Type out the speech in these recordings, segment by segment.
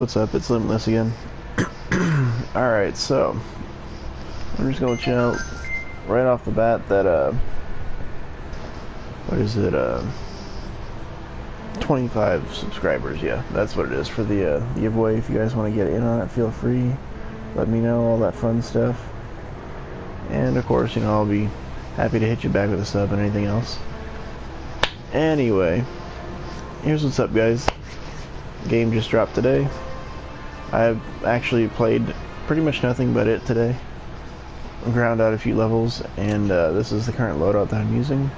What's up? It's Limitless again. Alright, so I'm just gonna let you know right off the bat that what is it, 25 subscribers, yeah, that's what it is for the giveaway. If you guys want to get in on it, feel free, let me know, all that fun stuff. And of course, you know, I'll be happy to hit you back with a sub and anything else. Anyway, here's what's up, guys. Game just dropped today. I've actually played pretty much nothing but it today. Ground out a few levels, and this is the current loadout that I'm using.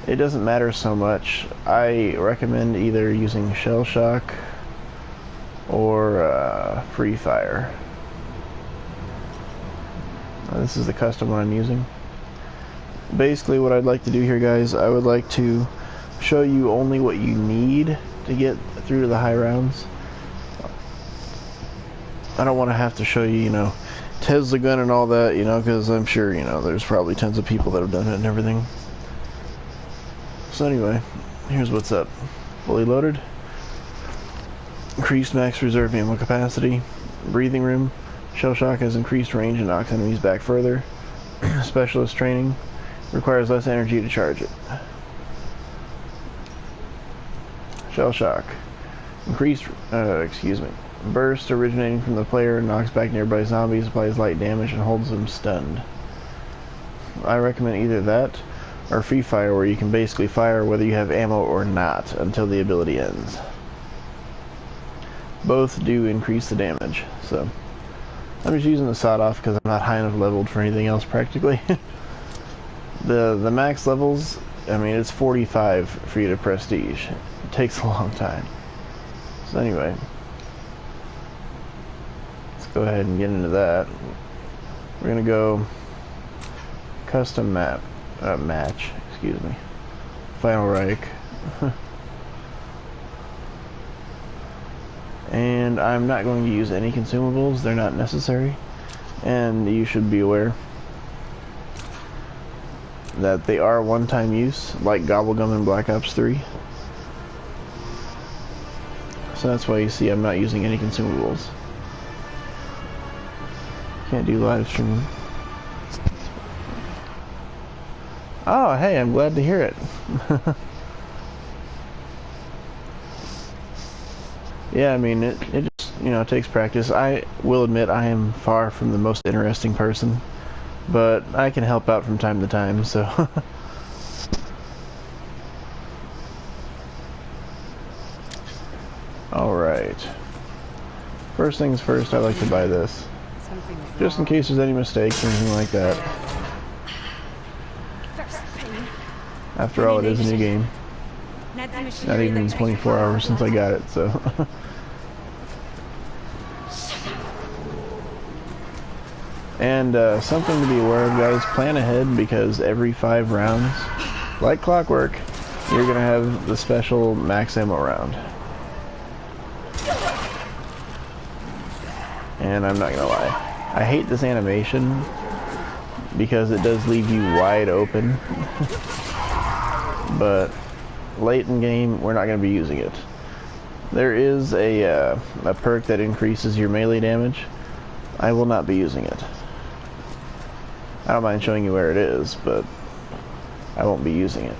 It doesn't matter so much. I recommend either using Shell Shock or Free Fire. This is the custom one I'm using. Basically what I'd like to do here, guys, I would like to show you only what you need to get through to the high rounds. I don't want to have to show you, you know, Tesla gun and all that, you know, because I'm sure, you know, there's probably tons of people that have done it and everything. So anyway, here's what's up. Fully loaded. Increased max reserve ammo capacity. Breathing room. Shell Shock has increased range and knocks enemies back further. Specialist training. Requires less energy to charge it. Shell Shock. Increased, burst originating from the player, knocks back nearby zombies, applies light damage, and holds them stunned. I recommend either that or Free Fire, where you can basically fire whether you have ammo or not until the ability ends. Both do increase the damage, so I'm just using the sawed off because I'm not high enough leveled for anything else practically. the max levels, I mean, it's 45 for you to prestige. It takes a long time. So anyway, go ahead and get into that. We're gonna go custom match, excuse me, Final Reich. And I'm not going to use any consumables, they're not necessary, and you should be aware that they are one-time use, like Gobblegum and Black Ops 3. So that's why you see I'm not using any consumables. Can't do live streaming. Oh, hey, I'm glad to hear it. Yeah, I mean, it just, you know, it takes practice. I will admit I am far from the most interesting person, but I can help out from time to time, so. Alright. First things first, I like to buy this. Just in case there's any mistakes or anything like that. After all, it is a new game. Not even 24 hours since I got it, so. And something to be aware of, guys, plan ahead, because every 5 rounds, like clockwork, you're gonna have the special max ammo round. And I'm not gonna lie, I hate this animation because it does leave you wide open. But late in game, we're not going to be using it. There is a perk that increases your melee damage. I will not be using it. I don't mind showing you where it is, but I won't be using it.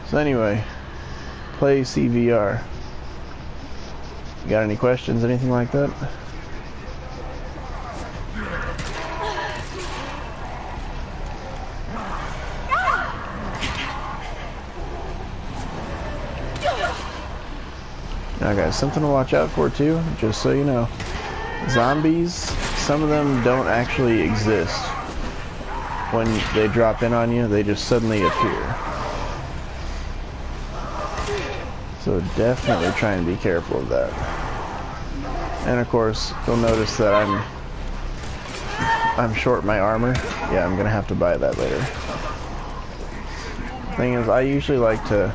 So anyway, play CVR. Got any questions, anything like that? Now guys, something to watch out for too, just so you know. Zombies, some of them don't actually exist. When they drop in on you, they just suddenly appear. So definitely try and be careful of that. And of course, you'll notice that I'm short my armor. Yeah, I'm gonna have to buy that later. Thing is, I usually like to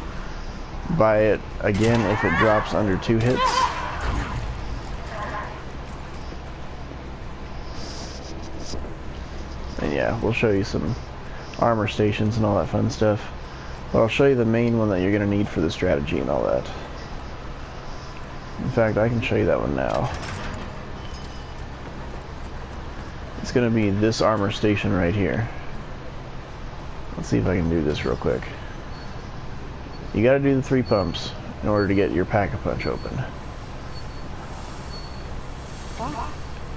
buy it again if it drops under 2 hits. And yeah, we'll show you some armor stations and all that fun stuff. But I'll show you the main one that you're going to need for the strategy and all that. In fact, I can show you that one now. It's going to be this armor station right here. Let's see if I can do this real quick. You got to do the 3 pumps in order to get your Pack-a-Punch open.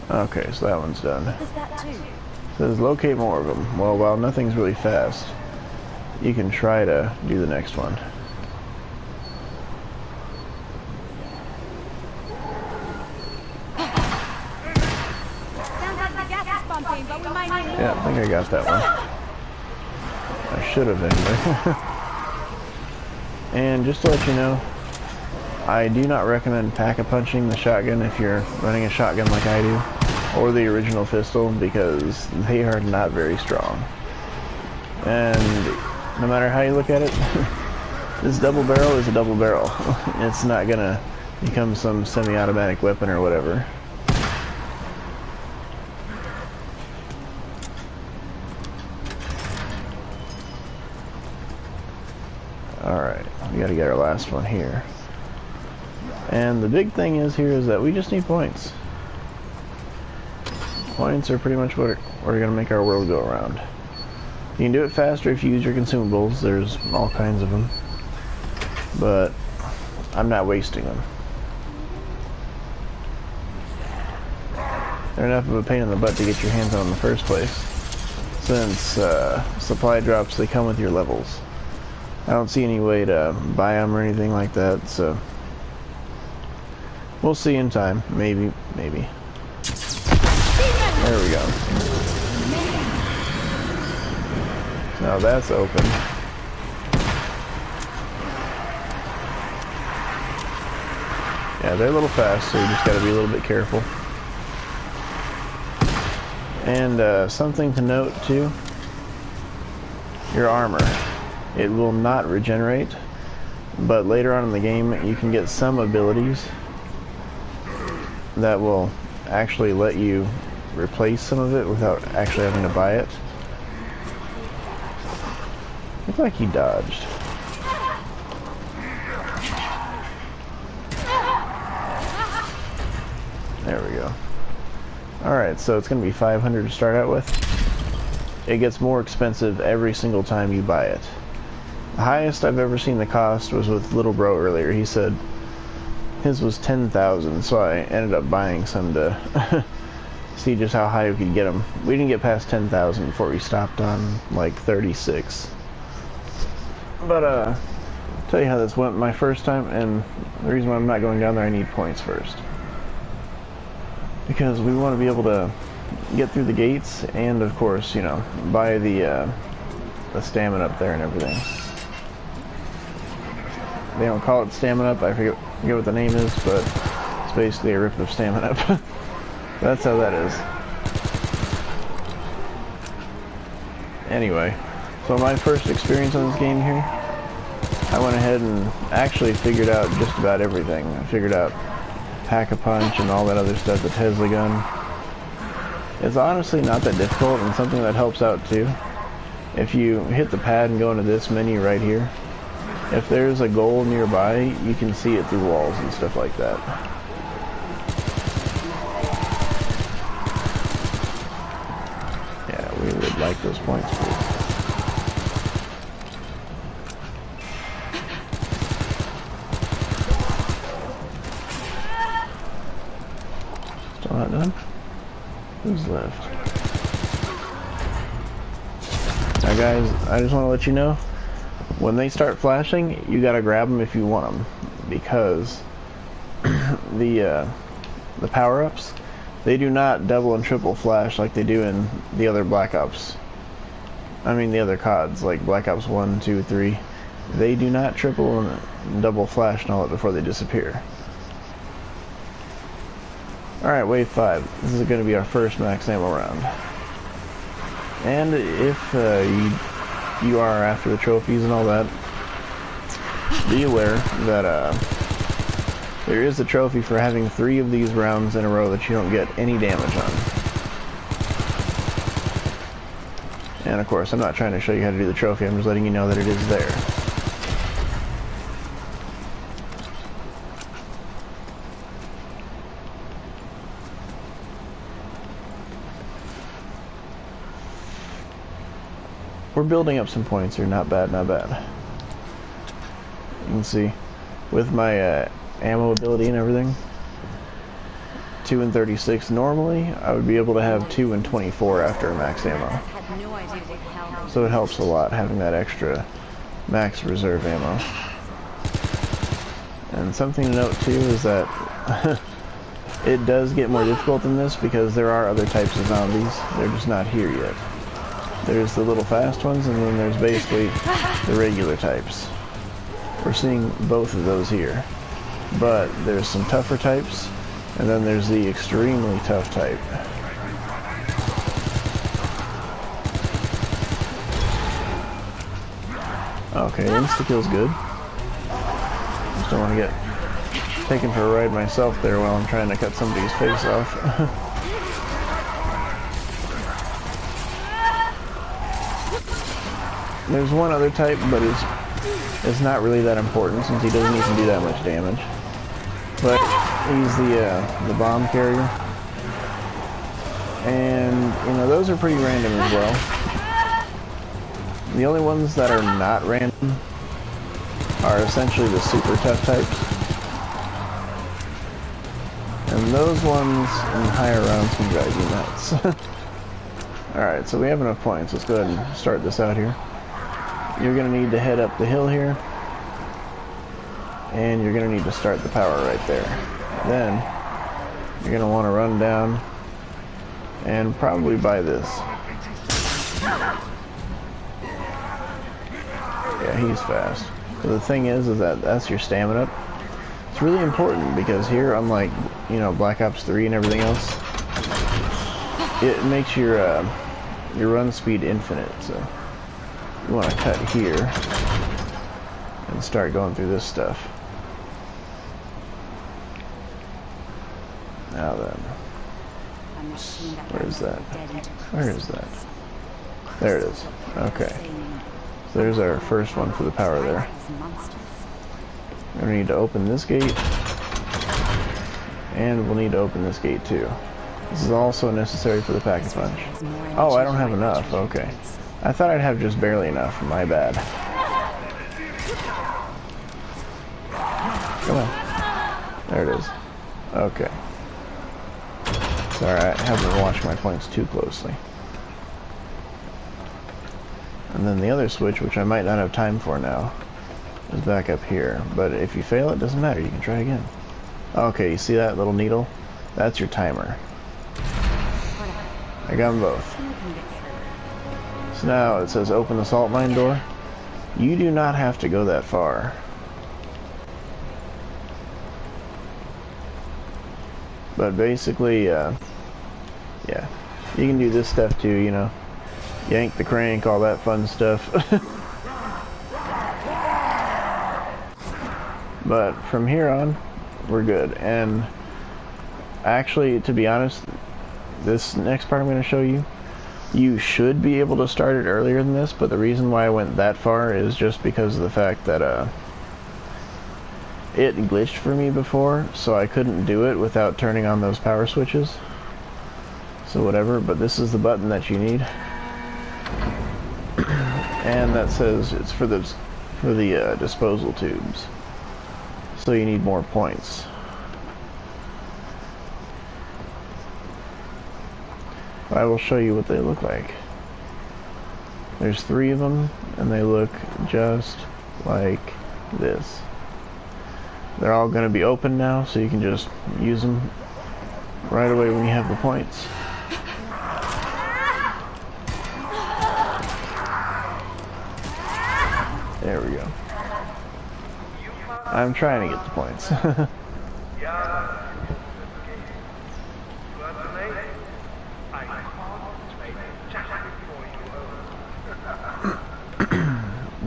Okay, so that one's done. What does that do? It says locate more of them. Well, while nothing's really fast, you can try to do the next one. Sounds like the gas is pumping, but we might need more. Yeah, I think I got that one. I should have anyway. And just to let you know, I do not recommend Pack-a-Punching the shotgun if you're running a shotgun like I do, or the original pistol, because they are not very strong. And no matter how you look at it, this double barrel is a double barrel. It's not gonna become some semi-automatic weapon or whatever. Alright, we gotta get our last one here. And the big thing is here is that we just need points. Points are pretty much what are going to make our world go around. You can do it faster if you use your consumables. There's all kinds of them. But I'm not wasting them. They're enough of a pain in the butt to get your hands on in the first place. Since supply drops, they come with your levels. I don't see any way to buy them or anything like that, so we'll see in time. Maybe. There we go. Now that's open. Yeah, they're a little fast, so you just gotta be a little bit careful. And something to note too, your armor. It will not regenerate, but later on in the game you can get some abilities that will actually let you replace some of it without actually having to buy it. Looks like he dodged. There we go. Alright, so it's going to be 500 to start out with. It gets more expensive every single time you buy it. The highest I've ever seen the cost was with Little Bro earlier. He said his was 10,000, so I ended up buying some to see just how high we could get them. We didn't get past 10,000 before we stopped on like 36. But tell you how this went my first time, and the reason why I'm not going down there, I need points first. Because we want to be able to get through the gates, and of course, you know, buy the stamina up there and everything. They don't call it stamina up, I forget what the name is, but it's basically a rip of stamina up. That's how that is. Anyway, so my first experience on this game here, I went ahead and actually figured out just about everything. I figured out Pack-a-Punch and all that other stuff, the Tesla gun. It's honestly not that difficult, and something that helps out too. If you hit the pad and go into this menu right here, if there's a goal nearby, you can see it through walls and stuff like that. Yeah, we would like those points, please. Still not done? Who's left? Now guys, I just want to let you know, when they start flashing, you gotta grab them if you want them, because the power-ups, they do not double and triple flash like they do in the other Black Ops. I mean the other CODs, like Black Ops 1, 2, 3. They do not triple and double flash and all that before they disappear. Alright, wave 5. This is going to be our first max ammo round. And if you are after the trophies and all that, be aware that there is a trophy for having 3 of these rounds in a row that you don't get any damage on. And of course, I'm not trying to show you how to do the trophy, I'm just letting you know that it is there. we're building up some points here. Not bad, not bad. You can see with my ammo ability and everything, 2 and 36 normally, I would be able to have 2 and 24 after max ammo. So it helps a lot having that extra max reserve ammo. And something to note too is that it does get more difficult than this because there are other types of zombies. They're just not here yet. There's the little fast ones, and then there's basically the regular types. We're seeing both of those here. But there's some tougher types, and then there's the extremely tough type. Okay, insta-kill's good. Just don't want to get taken for a ride myself there while I'm trying to cut somebody's face off. There's one other type, but it's not really that important since he doesn't even do that much damage. But he's the bomb carrier, and you know those are pretty random as well. The only ones that are not random are essentially the super tough types. And those ones in higher rounds can drive you nuts. Alright, so we have enough points. Let's go ahead and start this out here. You're going to need to head up the hill here. And you're going to need to start the power right there. Then, you're going to want to run down and probably buy this. Yeah, he's fast. So the thing is that that's your stamina. It's really important because here, unlike, you know, Black Ops 3 and everything else, it makes your run speed infinite. So you want to cut here and start going through this stuff. Now then, where is that? Where is that? There it is. Okay. So there's our first one for the power there. We're going to need to open this gate, and we'll need to open this gate too. This is also necessary for the pack-a-punch. Oh, I don't have enough. Okay. I thought I'd have just barely enough. My bad. Come on. There it is. Okay. Sorry, I haven't been watching my points too closely. And then the other switch, which I might not have time for now, is back up here. But if you fail, it doesn't matter. You can try again. Okay, you see that little needle? That's your timer. I got them both. So now it says open the salt mine door. You do not have to go that far. But basically, yeah, you can do this stuff too, you know. Yank the crank, all that fun stuff. But from here on, we're good. And actually, to be honest, this next part I'm going to show you, you should be able to start it earlier than this, but the reason why I went that far is just because of the fact that it glitched for me before, so I couldn't do it without turning on those power switches. So whatever, but this is the button that you need. And that says it's for the disposal tubes. So you need more points. I will show you what they look like. There's 3 of them, and they look just like this. They're all going to be open now, so you can just use them right away when you have the points. There we go. I'm trying to get the points.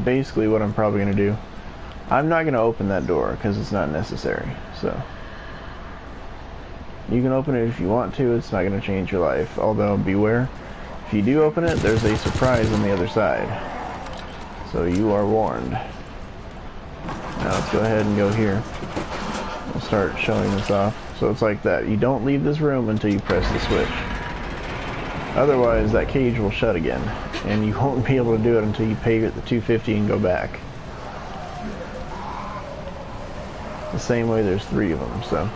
Basically what I'm probably going to do, I'm not going to open that door because it's not necessary. So you can open it if you want to. It's not going to change your life. Although beware, if you do open it, there's a surprise on the other side. So you are warned. Now let's go ahead and go here. We'll start showing this off. So it's like that. You don't leave this room until you press the switch. Otherwise, that cage will shut again. and you won't be able to do it until you pay the $250 and go back. The same way there's 3 of them, so.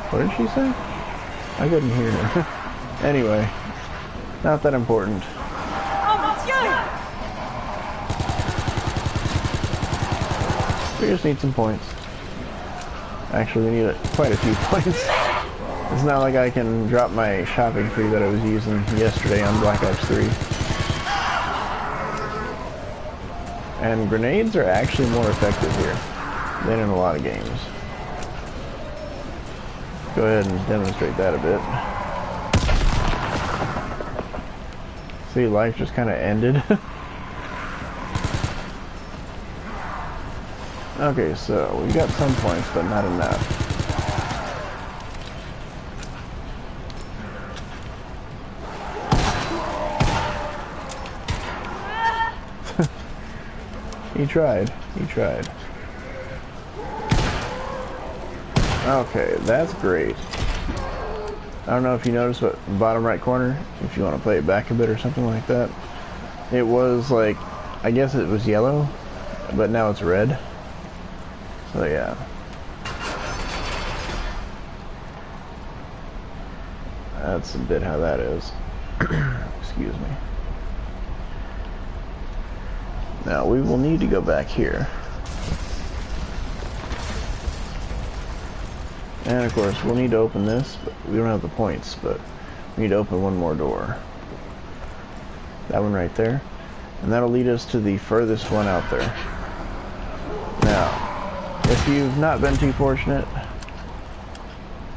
What did she say? I couldn't hear her. Anyway, not that important. We just need some points. Actually, we need quite a few points. It's not like I can drop my shopping tree that I was using yesterday on Black Ops 3. And grenades are actually more effective here than in a lot of games. Go ahead and demonstrate that a bit. See, life just kind of ended. Okay, so we got some points, but not enough. He tried. He tried. Okay, that's great. I don't know if you noticed, but bottom right corner, if you want to play it back a bit or something like that, it was like, I guess it was yellow, but now it's red. So yeah. That's a bit how that is. Excuse me. Now we will need to go back here. And of course we'll need to open this, but we don't have the points, but we need to open one more door. That one right there. And that'll lead us to the furthest one out there. Now, if you've not been too fortunate,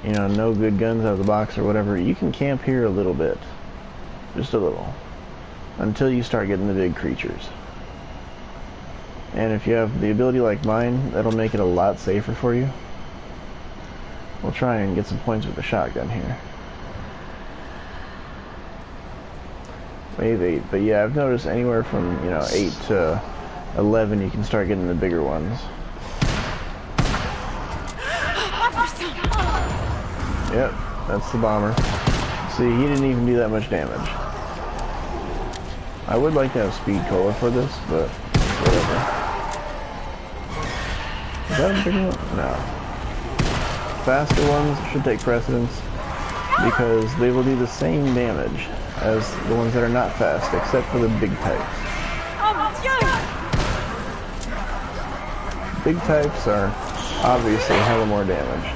you know, no good guns out of the box or whatever, you can camp here a little bit. Just a little. Until you start getting the big creatures. And if you have the ability like mine, that'll make it a lot safer for you. We'll try and get some points with the shotgun here. Maybe 8, but yeah, I've noticed anywhere from, you know, 8 to 11 you can start getting the bigger ones. Yep, that's the bomber. See, he didn't even do that much damage. I would like to have speed cola for this, but whatever. Is that a big one? No. Faster ones should take precedence because they will do the same damage as the ones that are not fast, except for the big types. Big types are obviously hella more damage.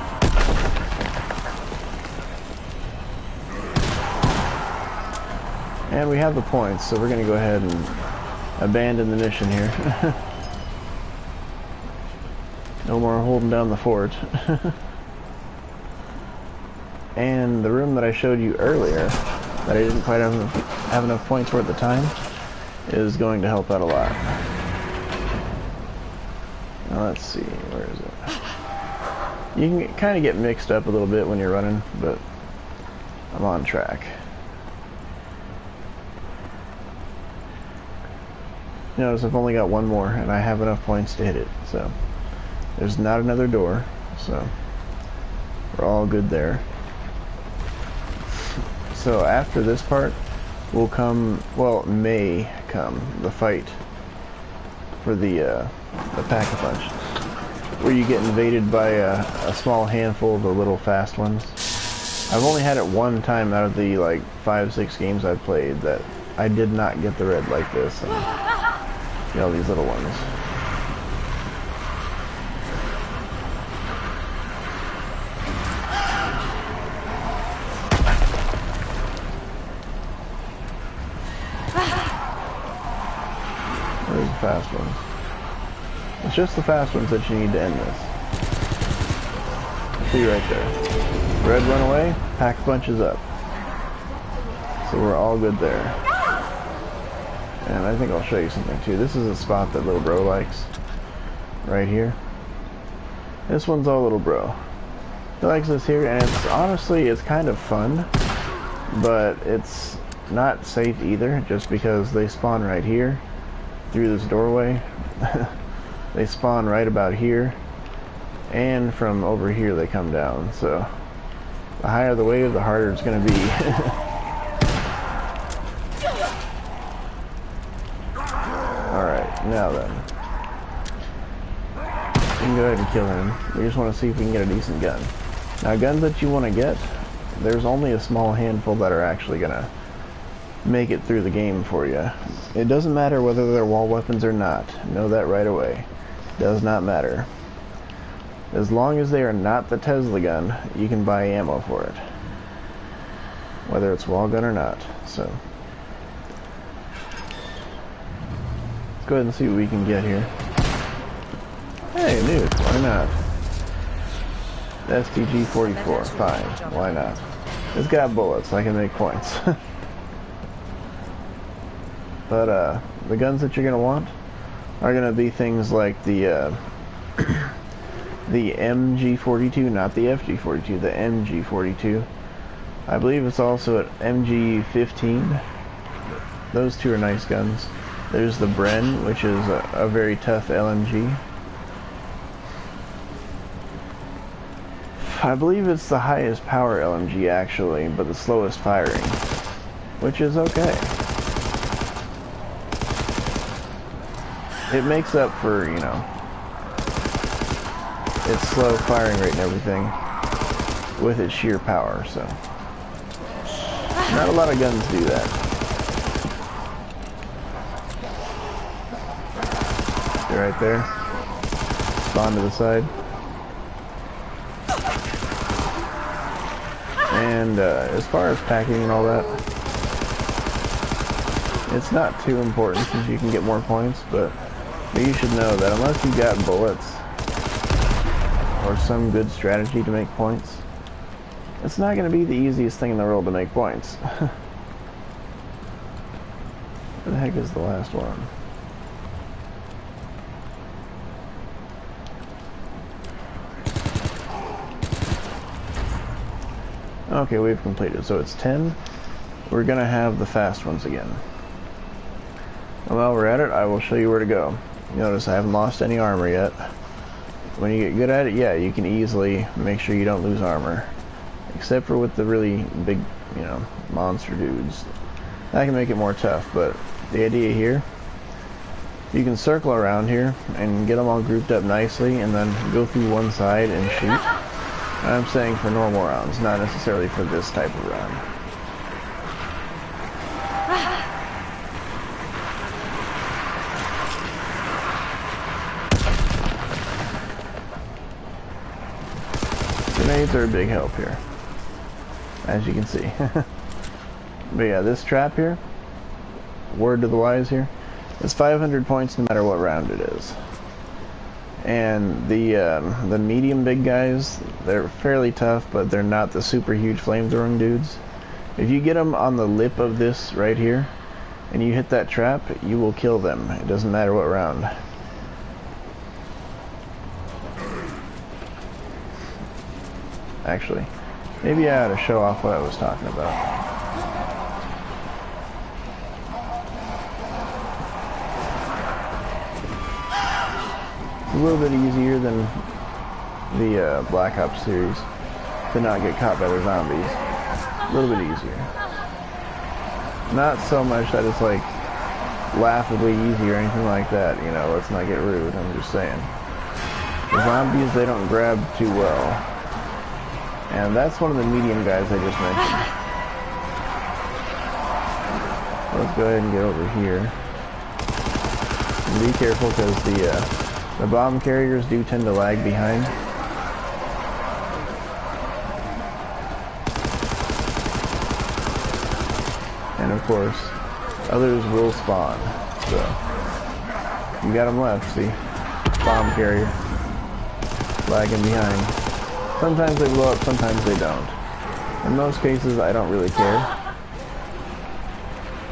And we have the points, so we're going to go ahead and abandon the mission here. No more holding down the fort. And the room that I showed you earlier, that I didn't quite have enough points for at the time, is going to help out a lot. Now let's see, where is it? You can kind of get mixed up a little bit when you're running, but I'm on track. Notice I've only got one more, and I have enough points to hit it, so there's not another door, so we're all good there. So after this part will come, well, may come the fight for the Pack-a-Punch, where you get invaded by a small handful of the little fast ones. I've only had it one time out of the like 5-6 games I've played that I did not get the red like this. And, you know, these little ones. Where's the fast ones? It's just the fast ones that you need to end this. See right there. Red run away, Pack-a-Punch is up. So we're all good there. And I think I'll show you something too. This is a spot that little bro likes. Right here. This one's all little bro. He likes this here, and it's honestly, it's kind of fun. But it's not safe either, just because they spawn right here. Through this doorway. They spawn right about here. And from over here they come down, so the higher the wave, the harder it's going to be. Alright, now then. We can go ahead and kill him. We just want to see if we can get a decent gun. Now, guns that you want to get, there's only a small handful that are actually going to make it through the game for you. It doesn't matter whether they're wall weapons or not. Know that right away. Does not matter. As long as they are not the Tesla gun, you can buy ammo for it. Whether it's wall gun or not. So let's go ahead and see what we can get here. Hey, nuke, why not? STG-44, fine, why not? It's got bullets, I can make points. But the guns that you're gonna want are gonna be things like the MG42, not the FG42, the MG42. I believe it's also an MG15. Those two are nice guns. There's the Bren, which is a very tough LMG. I believe it's the highest power LMG actually, but the slowest firing, which is okay. It makes up for, you know, its slow firing rate and everything with its sheer power, so not a lot of guns do that. They're right there. Spawn to the side. And as far as packing and all that, it's not too important since you can get more points, but you should know that unless you got bullets or some good strategy to make points, it's not going to be the easiest thing in the world to make points. Where the heck is the last one? Okay, we've completed. So it's 10. We're going to have the fast ones again. And while we're at it, I will show you where to go. Notice I haven't lost any armor yet. When you get good at it, yeah, you can easily make sure you don't lose armor. Except for with the really big, you know, monster dudes. That can make it more tough, but the idea here, you can circle around here and get them all grouped up nicely and then go through one side and shoot. I'm saying for normal rounds, not necessarily for this type of round. Grenades are a big help here, as you can see. But yeah, this trap here, word to the wise here, is 500 points no matter what round it is. And the medium big guys, they're fairly tough, but they're not the super huge flamethrowing dudes. If you get them on the lip of this right here, and you hit that trap, you will kill them. It doesn't matter what round. Actually, maybe I ought to show off what I was talking about. A little bit easier than the Black Ops series to not get caught by their zombies. A little bit easier. Not so much that it's like laughably easy or anything like that, you know, let's not get rude, I'm just saying. The zombies, they don't grab too well. And that's one of the medium guys I just mentioned. Let's go ahead and get over here. And be careful because the bomb carriers do tend to lag behind. And of course, others will spawn. So, you got them left, see? Bomb carrier. Lagging behind. Sometimes they blow up, sometimes they don't. In most cases, I don't really care.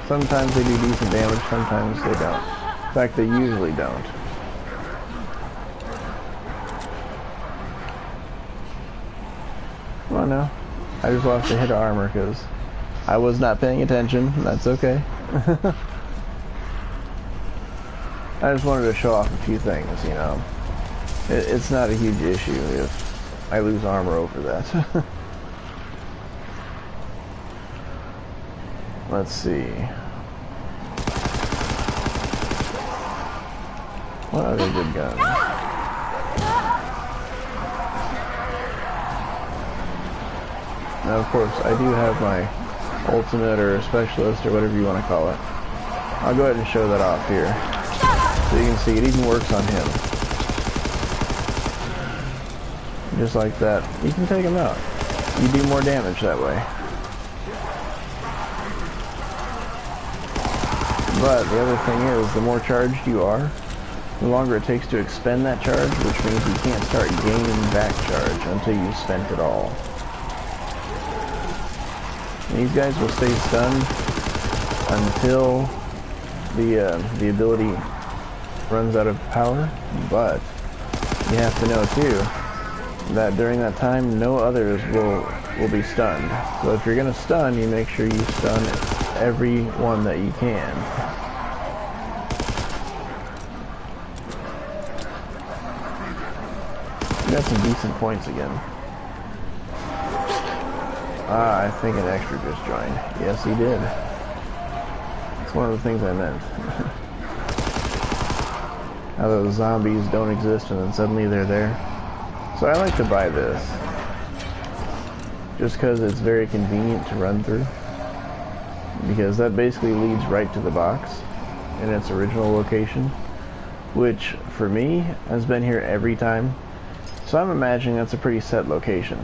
Sometimes they do decent damage, sometimes they don't. In fact, they usually don't. Come on now. I just lost a hit of armor because I was not paying attention. That's okay. I just wanted to show off a few things, you know. It's not a huge issue if I lose armor over that. Let's see. What other good guns? Now, of course, I do have my ultimate or specialist or whatever you want to call it. I'll go ahead and show that off here. So you can see it even works on him. Just like that. You can take him out. You do more damage that way. But the other thing is, the more charged you are, the longer it takes to expend that charge, which means you can't start gaining back charge until you've spent it all. And these guys will stay stunned until the ability runs out of power, but you have to know too that during that time no others will be stunned. So if you're going to stun, you make sure you stun every one that you can. You got some decent points again. I think an extra just joined. Yes, he did. It's one of the things I meant. How those zombies don't exist and then suddenly they're there. So I like to buy this. Just because it's very convenient to run through. Because that basically leads right to the box in its original location. Which, for me, has been here every time. So I'm imagining that's a pretty set location.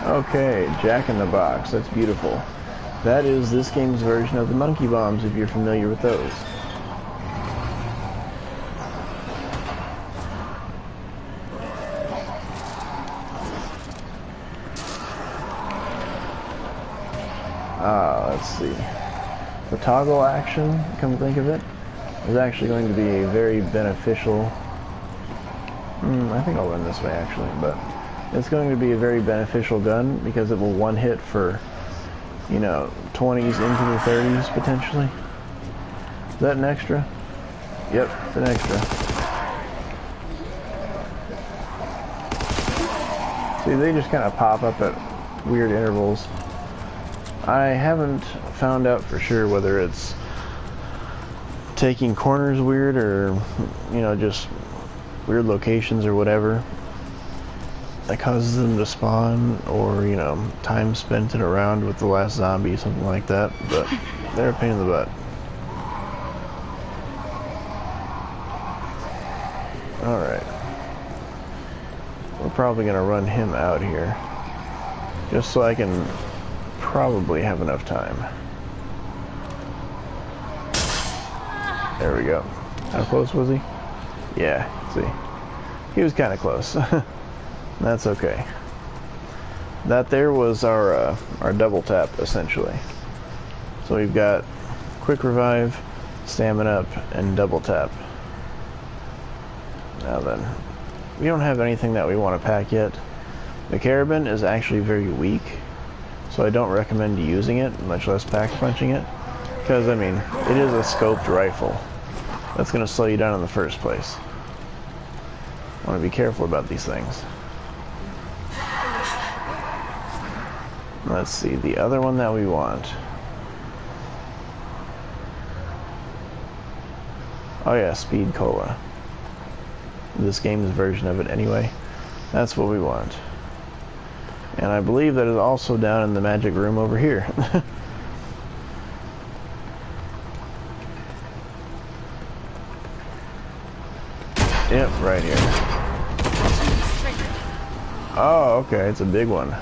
Okay, Jack in the Box. That's beautiful. That is this game's version of the monkey bombs, if you're familiar with those. Let's see. The toggle action, come to think of it, is actually going to be a very beneficial... I think I'll run this way actually, but it's going to be a very beneficial gun because it will one hit for, you know, 20s into the 30s potentially. Is that an extra? Yep, it's an extra. See, they just kind of pop up at weird intervals. I haven't found out for sure whether it's taking corners weird or, you know, just weird locations or whatever that causes them to spawn, or, you know, time spent in a round with the last zombie, something like that, but they're a pain in the butt. Alright. We're probably going to run him out here, just so I can probably have enough time. There we go. How close was he? Yeah, see. He was kind of close. That's okay. That there was our double tap, essentially. So we've got quick revive, stamina up, and double tap. Now then, we don't have anything that we want to pack yet. The carabin is actually very weak, so I don't recommend using it, much less pack punching it, because, I mean, it is a scoped rifle. That's going to slow you down in the first place. I want to be careful about these things. Let's see, the other one that we want. Oh yeah, Speed Cola. This game's version of it anyway. That's what we want. And I believe that is also down in the magic room over here. Yep, right here. Oh, okay, it's a big one.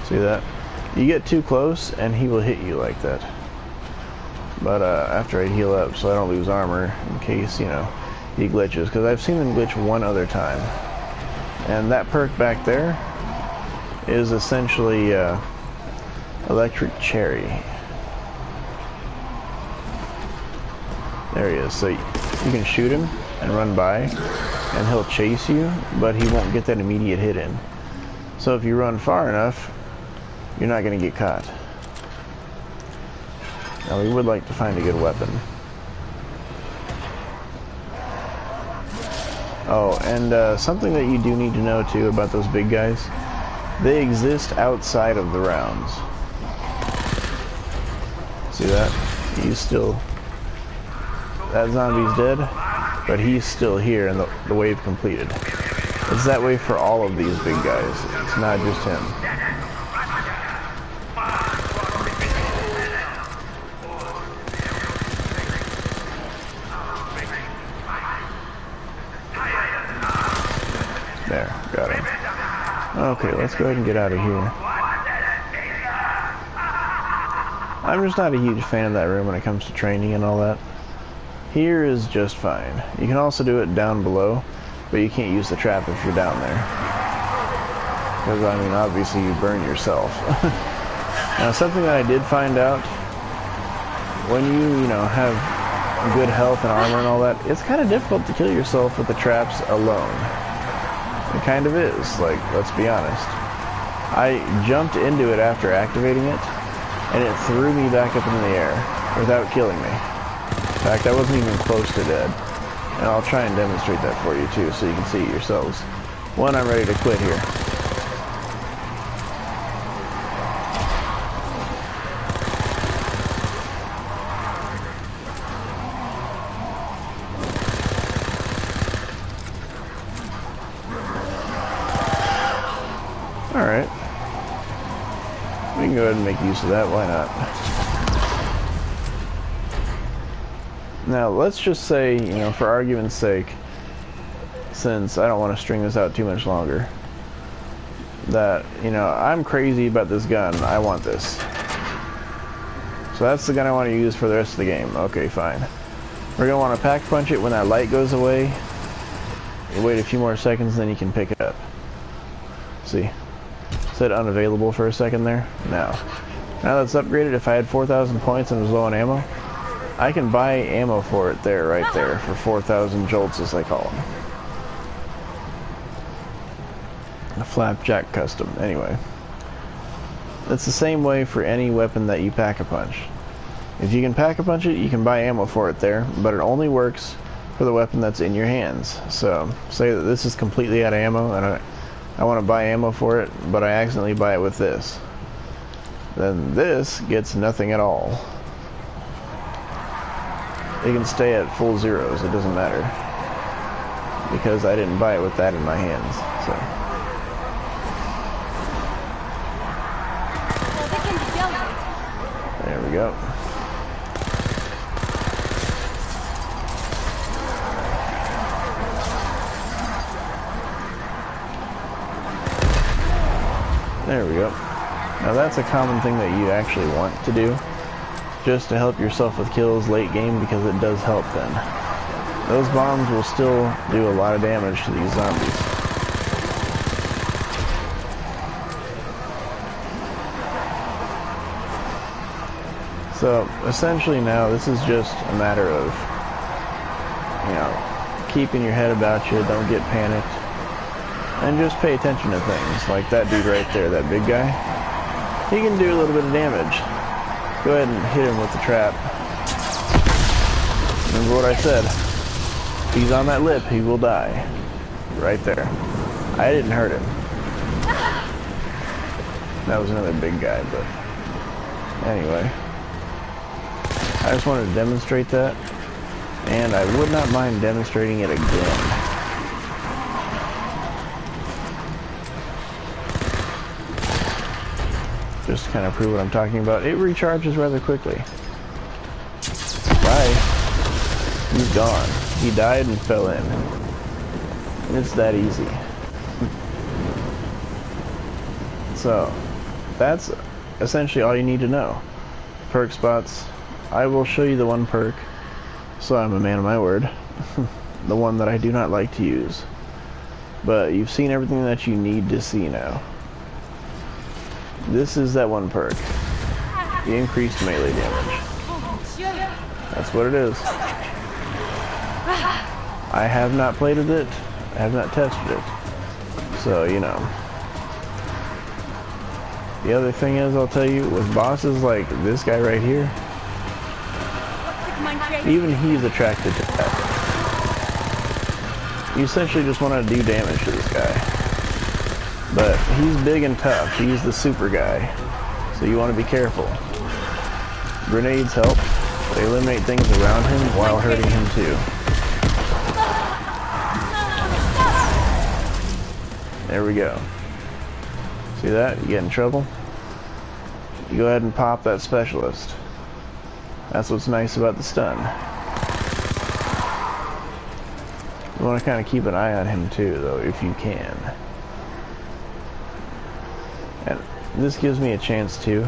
See that? You get too close and he will hit you like that. But after I heal up so I don't lose armor in case, you know, he glitches. Because I've seen him glitch one other time. And that perk back there is essentially Electric Cherry. There he is. So you can shoot him and run by and he'll chase you, but he won't get that immediate hit in. So if you run far enough, you're not going to get caught. Now we would like to find a good weapon. Oh, and something that you do need to know too about those big guys, they exist outside of the rounds. See that? He's still... That zombie's dead, but he's still here and the wave completed. It's that way for all of these big guys. It's not just him. There, got him. Okay, let's go ahead and get out of here. I'm just not a huge fan of that room when it comes to training and all that. Here is just fine. You can also do it down below, but you can't use the trap if you're down there. Because, I mean, obviously you burn yourself. Now, something that I did find out, when you know, have good health and armor and all that, it's kind of difficult to kill yourself with the traps alone. It kind of is, like, let's be honest. I jumped into it after activating it, and it threw me back up into the air without killing me. In fact, I wasn't even close to dead. And I'll try and demonstrate that for you too, so you can see it yourselves. One, I'm ready to quit here. Alright. We can go ahead and make use of that, why not? Now, let's just say, you know, for argument's sake, since I don't want to string this out too much longer, that, you know, I'm crazy about this gun. I want this. So that's the gun I want to use for the rest of the game. Okay, fine. We're going to want to pack punch it when that light goes away. You wait a few more seconds, then you can pick it up. See? Said unavailable for a second there. Now that's upgraded. If I had 4,000 points and was low on ammo, I can buy ammo for it there, right there, for 4,000 jolts, as I call them. A flapjack custom. Anyway, it's the same way for any weapon that you pack a punch. If you can pack a punch it, you can buy ammo for it there, but it only works for the weapon that's in your hands. So, say that this is completely out of ammo, and I want to buy ammo for it, but I accidentally buy it with this. Then this gets nothing at all. It can stay at full zeros, it doesn't matter. Because I didn't buy it with that in my hands, so. There we go. There we go. Now that's a common thing that you actually want to do, just to help yourself with kills late game, because it does help then. Those bombs will still do a lot of damage to these zombies. So essentially now this is just a matter of, you know, keeping your head about you, don't get panicked, and just pay attention to things. Like that dude right there, that big guy, he can do a little bit of damage. Go ahead and hit him with the trap. Remember what I said. If he's on that lip, he will die. Right there. I didn't hurt him. That was another big guy, but anyway. I just wanted to demonstrate that, and I would not mind demonstrating it again. Just to kind of prove what I'm talking about. It recharges rather quickly. Bye. He's gone. He died and fell in. It's that easy. So, that's essentially all you need to know. Perk spots. I will show you the one perk, so I'm a man of my word. The one that I do not like to use. But you've seen everything that you need to see now. This is that one perk. The increased melee damage. That's what it is. I have not played with it. I have not tested it. So, you know. The other thing is, I'll tell you, with bosses like this guy right here, even he's attracted to that. You essentially just want to do damage to this guy. But he's big and tough. He's the super guy. So you want to be careful. Grenades help. They eliminate things around him while hurting him too. There we go. See that? You get in trouble? You go ahead and pop that specialist. That's what's nice about the stun. You want to kind of keep an eye on him too, though, if you can. And this gives me a chance too.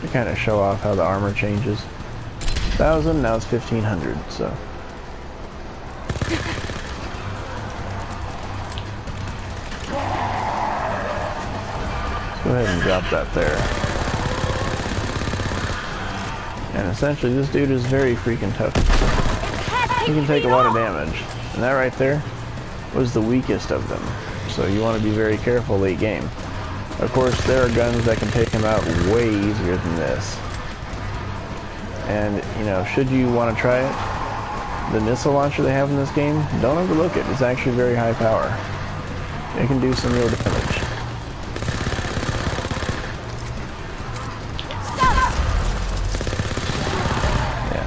To kind of show off how the armor changes. 1,000, now it's 1,500, so. Go ahead and drop that there. And essentially this dude is very freaking tough. He can take a lot of damage. And that right there was the weakest of them. So you want to be very careful late game. Of course there are guns that can take him out way easier than this. And you know, should you want to try it, the missile launcher they have in this game, don't overlook it. It's actually very high power. It can do some real damage.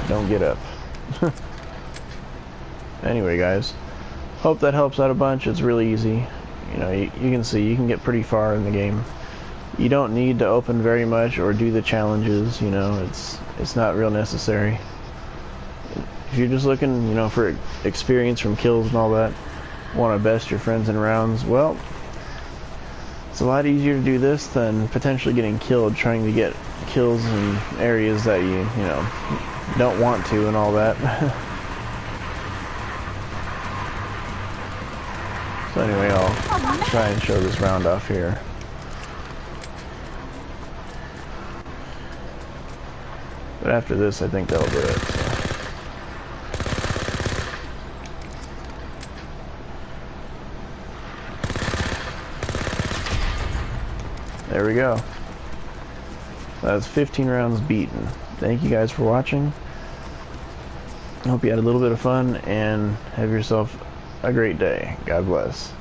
Don't get up. Anyway, guys, hope that helps out a bunch. It's really easy. You know, you can see you can get pretty far in the game. You don't need to open very much or do the challenges. You know, it's not real necessary. If you're just looking, you know, for experience from kills and all that, want to best your friends in rounds, well, it's a lot easier to do this than potentially getting killed trying to get kills in areas that you know, don't want to and all that. So anyway, I'll try and show this round off here. But after this, I think that'll do it. So. There we go. That's 15 rounds beaten. Thank you guys for watching. I hope you had a little bit of fun and have yourself a great day. God bless.